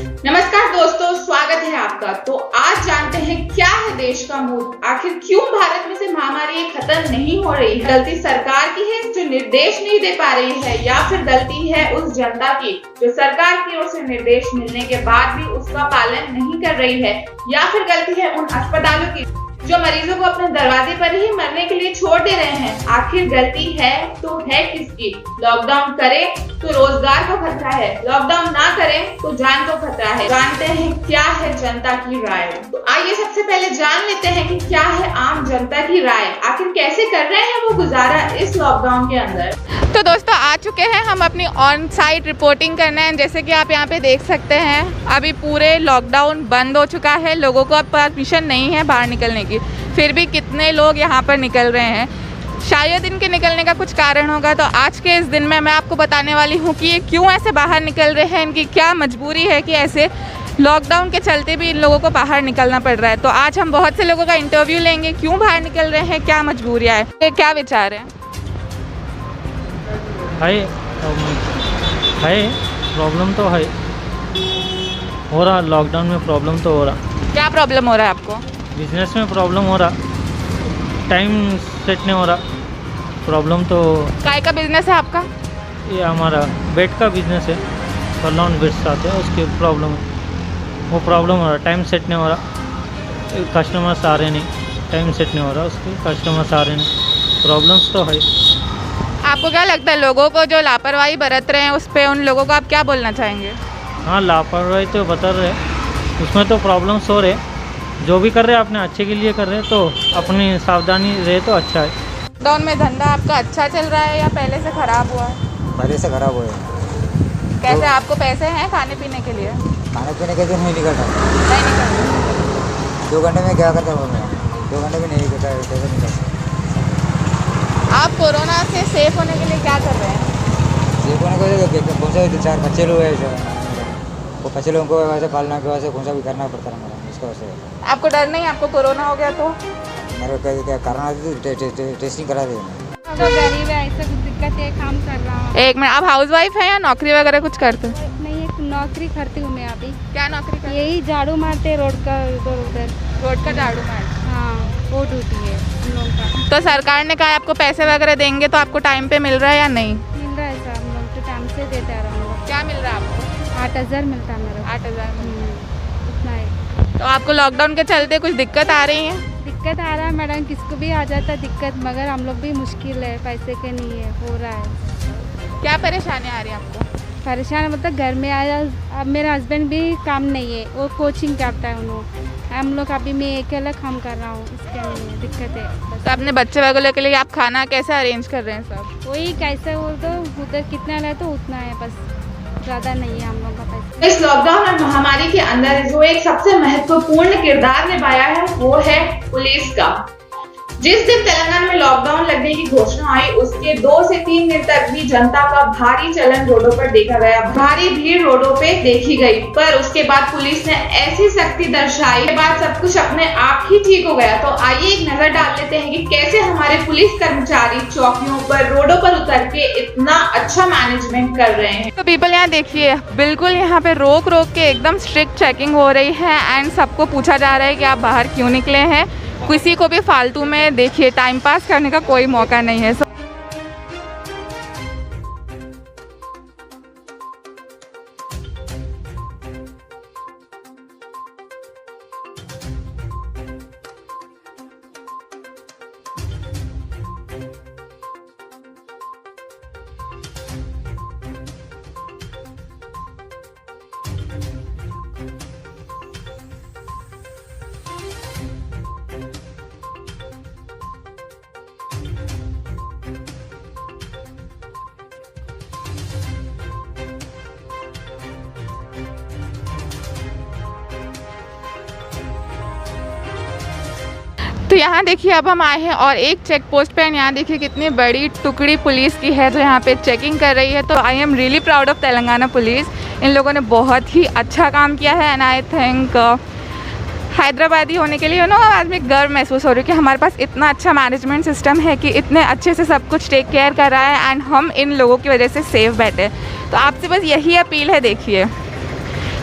नमस्कार दोस्तों, स्वागत है आपका। तो आज जानते हैं क्या है देश का मूड, आखिर क्यों भारत में से महामारी खत्म नहीं हो रही है। गलती सरकार की है जो निर्देश नहीं दे पा रही है, या फिर गलती है उस जनता की जो सरकार की ओर से निर्देश मिलने के बाद भी उसका पालन नहीं कर रही है, या फिर गलती है उन अस्पतालों की जो मरीजों को अपने दरवाजे पर ही मरने के लिए छोड़ दे रहे हैं। आखिर गलती है तो है किसकी? लॉकडाउन करे तो रोजगार को खतरा है, लॉकडाउन ना करें तो जान को खतरा है। जानते हैं क्या है जनता की राय। तो आइए सबसे पहले जान लेते हैं कि क्या है आम जनता की राय, आखिर कैसे कर रहे हैं वो गुजारा इस लॉकडाउन के अंदर। तो दोस्तों आ चुके हैं हम अपनी ऑन साइट रिपोर्टिंग करने। जैसे कि आप यहाँ पे देख सकते हैं, अभी पूरे लॉकडाउन बंद हो चुका है, लोगों को अब परमिशन नहीं है बाहर निकलने की, फिर भी कितने लोग यहाँ पर निकल रहे हैं। शायद इनके निकलने का कुछ कारण होगा। तो आज के इस दिन में मैं आपको बताने वाली हूँ कि ये क्यों ऐसे बाहर निकल रहे हैं, इनकी क्या मजबूरी है कि ऐसे लॉकडाउन के चलते भी इन लोगों को बाहर निकलना पड़ रहा है। तो आज हम बहुत से लोगों का इंटरव्यू लेंगे, क्यों बाहर निकल रहे हैं, क्या मजबूरियाँ है, क्या विचार है। है प्रॉब्लम तो है, हो रहा लॉकडाउन में प्रॉब्लम तो हो रहा। क्या प्रॉब्लम हो रहा है आपको? बिजनेस में प्रॉब्लम हो रहा, टाइम सेट नहीं हो रहा। प्रॉब्लम तो काय का बिजनेस है आपका? ये हमारा बेड का बिजनेस है, फरलॉन बेड्स आते हैं, उसके प्रॉब्लम वो प्रॉब्लम हो रहा, टाइम सेट नहीं हो रहा, कस्टमर्स आ रहे नहीं, टाइम सेट नहीं हो रहा, उसके कस्टमर्स आ रहे नहीं, प्रॉब्लम्स तो है। आपको क्या लगता है लोगों को जो लापरवाही बरत रहे हैं उस पर, उन लोगों को आप क्या बोलना चाहेंगे? हाँ, लापरवाही तो बता रहे, उसमें तो प्रॉब्लम्स हो रहे। जो भी कर रहे हैं अपने अच्छे के लिए कर रहे हैं, तो अपनी सावधानी रहे तो अच्छा है। लॉकडाउन में धंधा आपका अच्छा चल रहा है या पहले से ख़राब हुआ है? पहले से खराब हुए हैं। कैसे आपको पैसे हैं खाने पीने के लिए? खाने पीने के लिए नहीं निकलता। नहीं निकल। 2 घंटे में क्या करता हूँ मैं? 2 घंटे भी नहीं निकलता, कैसे निकलता? आप कोरोना से सेफ होने के लिए क्या कर रहे हैं? सेफ होने को कौन सा 4 बच्चे लोग हैं, वो बच्चे लोगों को वैसे पालना के वजह से कौन सा भी करना पड़ता है मेरा, इसका वजह से। आपको डर नहीं, आपको कोरोना हो गया तो? मेरे को क्या करना थी, टेस्टिंग करा दी। तो गरीब है, ऐसा कुछ दिक्कत है, काम कर रहा हूँ। एक मिनट, आप हाउस वाइफ हैं या नौकरी वगैरह कुछ करते हैं? नहीं, एक नौकरी करती हूँ मैं अभी। क्या नौकरी करते हैं? यही झाड़ू मारते रोड का, इधर उधर। रोड का झाड़ू मार। हाँ, वो ड्यूटी है हम लोग का। तो सरकार ने कहा आपको पैसे वगैरह देंगे, तो आपको टाइम पे मिल रहा है या नहीं? मिल रहा है सर, हम लोग तो टाइम से देते आ रहा हूँ। क्या मिल रहा है आपको? 8,000 मिलता है मेरा। 8,000। उतना है। तो आपको लॉकडाउन के चलते कुछ दिक्कत आ रही है? दिक्कत आ रहा है मैडम, किसको भी आ जाता है दिक्कत, मगर हम लोग भी मुश्किल है, पैसे के नहीं है, हो रहा है। क्या परेशानी आ रही है आपको? परेशान मतलब घर में आया, अब मेरा हस्बैंड भी काम नहीं है, वो कोचिंग करता है उन्होंने, हम लोग अभी मैं अकेला काम कर रहा हूँ, इसके लिए दिक्कत है बस। तो अपने बच्चे वगैरह के लिए आप खाना कैसे अरेंज कर रहे हैं सब? वही कैसे हो तो उधर कितना रहे तो उतना है, बस ज़्यादा नहीं है हम लोग का पैसा। इस लॉकडाउन और महामारी के अंदर जो एक सबसे महत्वपूर्ण किरदार निभाया है वो है पुलिस का। जिस दिन तेलंगाना में लॉकडाउन लगने की घोषणा आई, उसके 2 से 3 दिन तक भी जनता का भारी चलन रोडों पर देखा गया, भारी भीड़ रोडों पे देखी गई। पर उसके बाद पुलिस ने ऐसी सख्ती दर्शाई, के बाद सब कुछ अपने आप ही ठीक हो गया। तो आइए एक नजर डाल लेते हैं कि कैसे हमारे पुलिस कर्मचारी चौकियों पर, रोडों पर उतर के इतना अच्छा मैनेजमेंट कर रहे हैं। तो पीपल यहाँ देखिए, बिल्कुल यहाँ पे रोक रोक के एकदम स्ट्रिक्ट चेकिंग हो रही है एंड सबको पूछा जा रहा है कि आप बाहर क्यों निकले हैं। किसी को भी फालतू में देखिए टाइम पास करने का कोई मौका नहीं है। तो यहाँ देखिए अब हम आए हैं और एक चेक पोस्ट पे, यहाँ देखिए कितनी बड़ी टुकड़ी पुलिस की है जो यहाँ पे चेकिंग कर रही है। तो I am really proud of Telangana police. इन लोगों ने बहुत ही अच्छा काम किया है एंड आई थिंक हैदराबादी होने के लिए आज में गर्व महसूस हो रही है कि हमारे पास इतना अच्छा मैनेजमेंट सिस्टम है कि इतने अच्छे से सब कुछ टेक केयर कर रहा है एंड हम इन लोगों की वजह से सेफ बैठे। तो आपसे बस यही अपील है, देखिए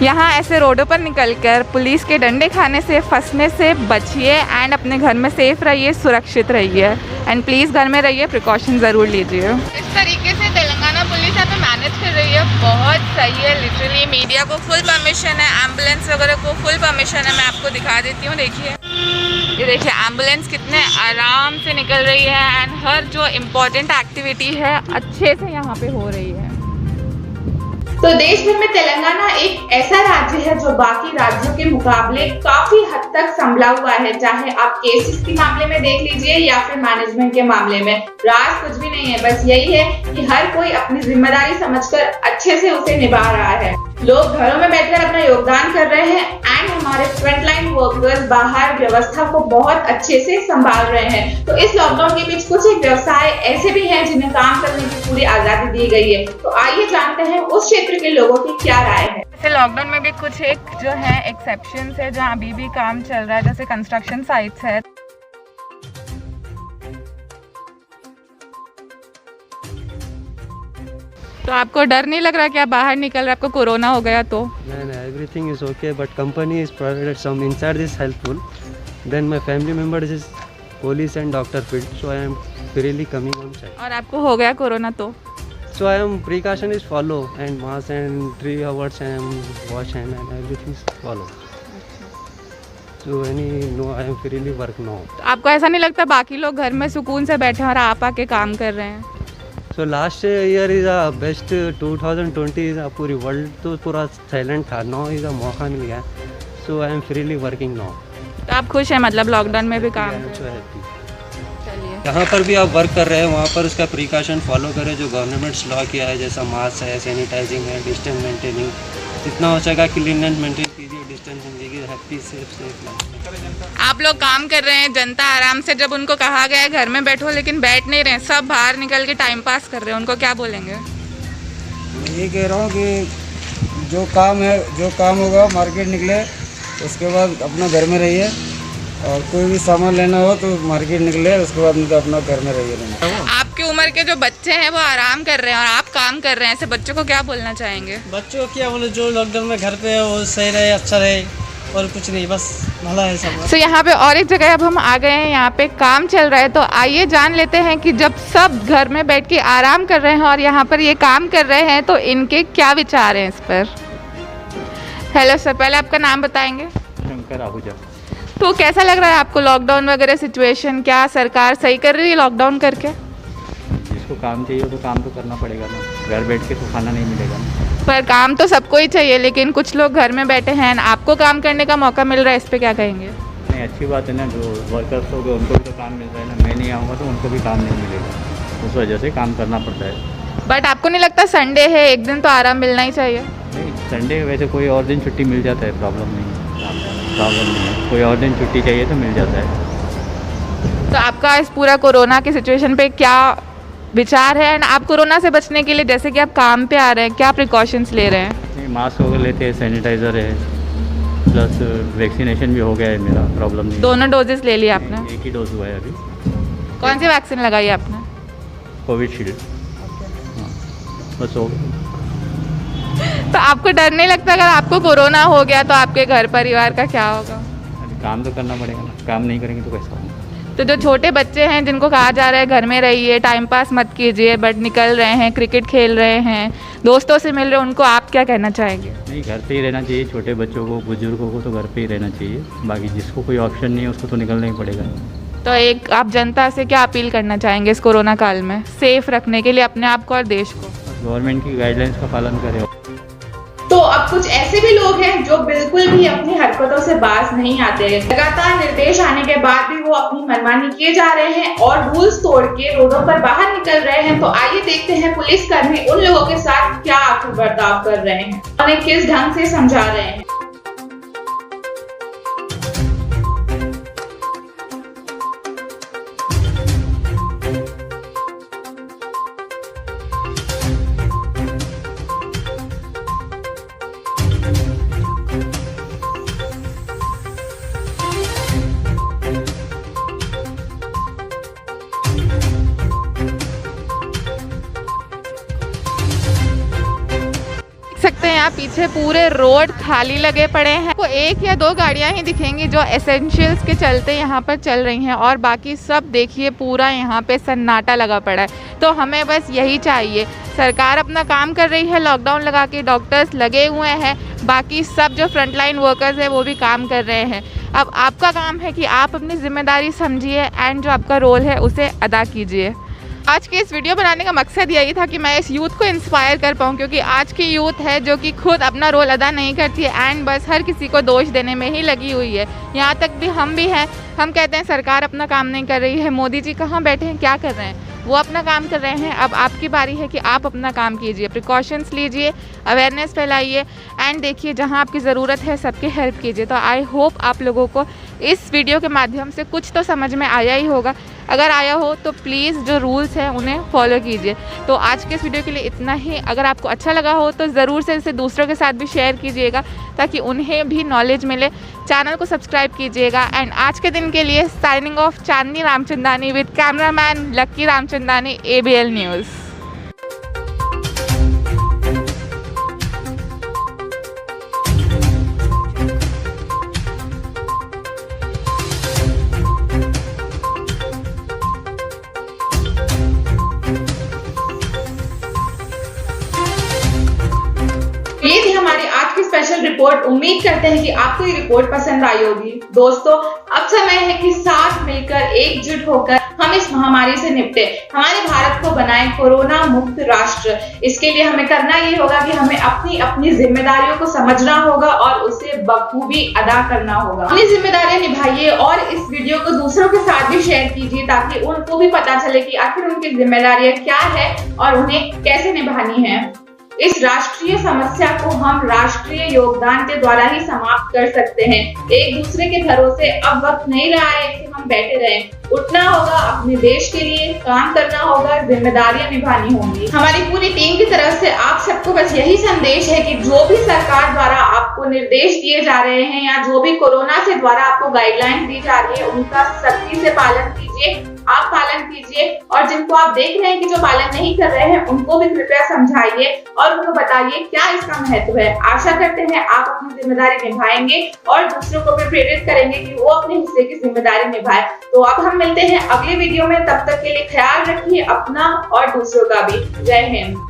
यहाँ ऐसे रोडों पर निकलकर पुलिस के डंडे खाने से, फंसने से बचिए एंड अपने घर में सेफ रहिए, सुरक्षित रहिए एंड प्लीज़ घर में रहिए, प्रिकॉशन ज़रूर लीजिए। इस तरीके से तेलंगाना पुलिस यहाँ पे मैनेज कर रही है, बहुत सही है। लिटरली मीडिया को फुल परमिशन है, एम्बुलेंस वगैरह को फुल परमिशन है। मैं आपको दिखा देती हूँ, देखिए ये देखिए एम्बुलेंस कितने आराम से निकल रही है एंड हर जो इम्पोर्टेंट एक्टिविटी है अच्छे से यहाँ पे हो रही है। तो देश भर में तेलंगाना एक ऐसा राज्य है जो बाकी राज्यों के मुकाबले काफी हद तक संभला हुआ है, चाहे आप केसेस के मामले में देख लीजिए या फिर मैनेजमेंट के मामले में। राज कुछ भी नहीं है, बस यही है कि हर कोई अपनी जिम्मेदारी समझकर अच्छे से उसे निभा रहा है। लोग घरों में बैठकर अपना योगदान कर रहे हैं एंड हमारे फ्रंटलाइन वर्कर्स बाहर व्यवस्था को बहुत अच्छे से संभाल रहे हैं। तो इस लॉकडाउन के बीच कुछ एक व्यवसाय ऐसे भी हैं जिन्हें काम करने की पूरी आजादी दी गई है। तो आइए जानते हैं उस क्षेत्र के लोगों की क्या राय है। जैसे लॉकडाउन में भी कुछ एक जो है एक्सेप्शंस है जहाँ अभी भी काम चल रहा है, जैसे कंस्ट्रक्शन साइट्स है। तो आपको डर नहीं लग रहा कि आप बाहर निकल रहे, आपको कोरोना हो गया तो? No, everything is okay, but company is provided some inside is helpful. Then my family members is police and doctor field, so I am freely coming on site. और आपको हो गया कोरोना तो? So I am precaution is follow and mask and 3 hours I am wash hand and everything is follow. So I am freely work now. तो आपको ऐसा नहीं लगता बाकी लोग घर में सुकून से बैठे हैं और आप आके काम कर रहे हैं? So last year is a best 2020 is a पूरी world तो पूरा silent था, now is a मौका मिल गया, so I am freely working now. तो आप खुश हैं मतलब लॉकडाउन में भी काम? चलिए, यहाँ पर भी आप वर्क कर रहे हैं, वहाँ पर उसका प्रिकॉशन फॉलो करें जो गवर्नमेंट लॉ किया है, जैसा मास्क है, सैनिटाइजिंग है, डिस्टेंस मेंटेनिंग, जितना हो सकेगा क्लीननेस मेंटेन कीजिए, डिस्टेंस लीजिए, हैप्पी सेफ आप लोग काम कर रहे हैं, जनता आराम से, जब उनको कहा गया है घर में बैठो लेकिन बैठ नहीं रहे, सब बाहर निकल के टाइम पास कर रहे हैं, उनको क्या बोलेंगे? ये कह रहा हूँ कि जो काम होगा मार्केट निकले, उसके बाद अपना घर में रहिए और कोई भी सामान लेना हो तो मार्केट निकले, उसके बाद नहीं तो अपना घर में रहिए। आपकी उम्र के जो बच्चे हैं वो आराम कर रहे हैं और आप काम कर रहे हैं, ऐसे बच्चों को क्या बोलना चाहेंगे? बच्चों को क्या बोले, जो लॉकडाउन में घर पे है वो सही रहे, अच्छा रहे और कुछ नहीं, बस भला है सब। तो यहाँ पे और एक जगह अब हम आ गए हैं, यहाँ पे काम चल रहा है, तो आइए जान लेते हैं कि जब सब घर में बैठ के आराम कर रहे हैं और यहाँ पर ये काम कर रहे हैं तो इनके क्या विचार हैं इस पर। हेलो सर, पहले आपका नाम बताएंगे? शंकर आहूजा। तो कैसा लग रहा है आपको लॉकडाउन वगैरह सिचुएशन, क्या सरकार सही कर रही है लॉकडाउन करके? जिसको काम चाहिए तो काम तो करना पड़ेगा ना, घर बैठ के तो खाना नहीं मिलेगा ना। पर काम तो सबको ही चाहिए, लेकिन कुछ लोग घर में बैठे हैं, आपको काम करने का मौका मिल रहा है, इस पे क्या कहेंगे? नहीं, अच्छी बात है ना, जो वर्कर्स हो गए उनको भी तो काम मिल रहा है ना, मैं नहीं आऊँगा तो उनको भी काम नहीं मिलेगा, उस वजह से काम करना पड़ता है। बट आपको नहीं लगता संडे है, एक दिन तो आराम मिलना ही चाहिए? नहीं, संडे वैसे कोई और दिन छुट्टी मिल जाता है, प्रॉब्लम नहीं है, कोई और दिन छुट्टी चाहिए तो मिल जाता है। तो आपका इस पूरा कोरोना की सिचुएशन पे क्या विचार है एंड आप कोरोना से बचने के लिए, जैसे कि आप काम पे आ रहे हैं, क्या प्रिकॉशंस ले रहे हैं? नहीं, मास्क वगैरह लेते हैं, सैनिटाइज़र है, प्लस वैक्सीनेशन भी हो गया है मेरा, प्रॉब्लम नहीं। दोनों डोजेस ले लिया आपने? एक ही डोज हुआ है अभी। कौन सी वैक्सीन लगाई आपने? कोविशील्ड। हाँ, बस हो गया। तो आपको डर नहीं लगता अगर आपको कोरोना हो गया तो आपके घर परिवार का क्या होगा? अभी काम तो करना पड़ेगा ना, काम नहीं करेंगे तो कैसा होगा। तो जो छोटे बच्चे हैं जिनको कहा जा रहा है घर में रहिए, टाइम पास मत कीजिए, बट निकल रहे हैं, क्रिकेट खेल रहे हैं, दोस्तों से मिल रहे हैं, उनको आप क्या कहना चाहेंगे? नहीं, घर पे ही रहना चाहिए, छोटे बच्चों को, बुजुर्गों को तो घर पे ही रहना चाहिए, बाकी जिसको कोई ऑप्शन नहीं है उसको तो निकलना ही पड़ेगा। तो एक आप जनता से क्या अपील करना चाहेंगे इस कोरोना काल में सेफ रखने के लिए अपने आप को और देश को? गवर्नमेंट की गाइडलाइंस का पालन करें। तो अब कुछ ऐसे भी लोग हैं जो बिल्कुल भी अपनी हरकतों से बाज नहीं आते। लगातार निर्देश आने के बाद भी वो अपनी मनमानी किए जा रहे हैं और रूल्स तोड़ के रोडों पर बाहर निकल रहे हैं। तो आइए देखते हैं पुलिसकर्मी उन लोगों के साथ क्या आखिर बर्ताव कर रहे हैं, उन्हें किस ढंग से समझा रहे हैं। सकते हैं आप पीछे पीछे पूरे रोड खाली लगे पड़े हैं। आपको एक या दो गाड़ियां ही दिखेंगी जो एसेंशियल्स के चलते यहाँ पर चल रही हैं, और बाकी सब देखिए पूरा यहाँ पे सन्नाटा लगा पड़ा है। तो हमें बस यही चाहिए, सरकार अपना काम कर रही है लॉकडाउन लगा के, डॉक्टर्स लगे हुए हैं, बाकी सब जो फ्रंटलाइन वर्कर्स हैं वो भी काम कर रहे हैं। अब आपका काम है कि आप अपनी जिम्मेदारी समझिए एंड जो आपका रोल है उसे अदा कीजिए। आज के इस वीडियो बनाने का मकसद यही था कि मैं इस यूथ को इंस्पायर कर पाऊँ, क्योंकि आज की यूथ है जो कि खुद अपना रोल अदा नहीं करती है एंड बस हर किसी को दोष देने में ही लगी हुई है। यहाँ तक भी हम भी हैं, हम कहते हैं सरकार अपना काम नहीं कर रही है, मोदी जी कहाँ बैठे हैं, क्या कर रहे हैं, वो अपना काम कर रहे हैं। अब आपकी बारी है कि आप अपना काम कीजिए, प्रिकॉशंस लीजिए, अवेयरनेस फैलाइए एंड देखिए जहाँ आपकी ज़रूरत है सबकी हेल्प कीजिए। तो आई होप आप लोगों को इस वीडियो के माध्यम से कुछ तो समझ में आया ही होगा। अगर आया हो तो प्लीज़ जो रूल्स हैं उन्हें फॉलो कीजिए। तो आज के इस वीडियो के लिए इतना ही। अगर आपको अच्छा लगा हो तो ज़रूर से इसे दूसरों के साथ भी शेयर कीजिएगा ताकि उन्हें भी नॉलेज मिले। चैनल को सब्सक्राइब कीजिएगा एंड आज के दिन के लिए signing off Chandni Ramchandani with cameraman lucky Ramchandani, ABL news. ये थी हमारी आज की स्पेशल रिपोर्ट। उम्मीद करते हैं कि आपको ये रिपोर्ट पसंद आई होगी। दोस्तों, अब समय है कि साथ मिलकर एकजुट होकर हम इस महामारी से निपटे, हमारे भारत को बनाएं कोरोना मुक्त राष्ट्र। इसके लिए हमें करना ये होगा कि हमें अपनी अपनी जिम्मेदारियों को समझना होगा और उसे बखूबी अदा करना होगा। अपनी जिम्मेदारियां निभाइए और इस वीडियो को दूसरों के साथ भी शेयर कीजिए ताकि उनको भी पता चले कि आखिर उनकी जिम्मेदारियां क्या है और उन्हें कैसे निभानी है। इस राष्ट्रीय समस्या को हम राष्ट्रीय योगदान के द्वारा ही समाप्त कर सकते हैं। एक दूसरे के भरोसे अब वक्त नहीं रहा है कि हम बैठे रहें। उठना होगा, अपने देश के लिए काम करना होगा, जिम्मेदारियां निभानी होंगी। हमारी पूरी टीम की तरफ से आप सबको बस यही संदेश है कि जो भी सरकार द्वारा आपको निर्देश दिए जा रहे हैं या जो भी कोरोना से द्वारा आपको गाइडलाइंस दी जा रही है उनका सख्ती से पालन कीजिए, आप पालन कीजिए। और जिनको आप देख रहे हैं कि जो पालन नहीं कर रहे हैं उनको भी कृपया समझाइए और उनको बताइए क्या इसका महत्व है। आशा करते हैं आप अपनी जिम्मेदारी निभाएंगे और दूसरों को भी प्रेरित करेंगे कि वो अपने हिस्से की जिम्मेदारी निभाए। तो अब हम मिलते हैं अगले वीडियो में, तब तक के लिए ख्याल रखिए अपना और दूसरों का भी। जय हिंद।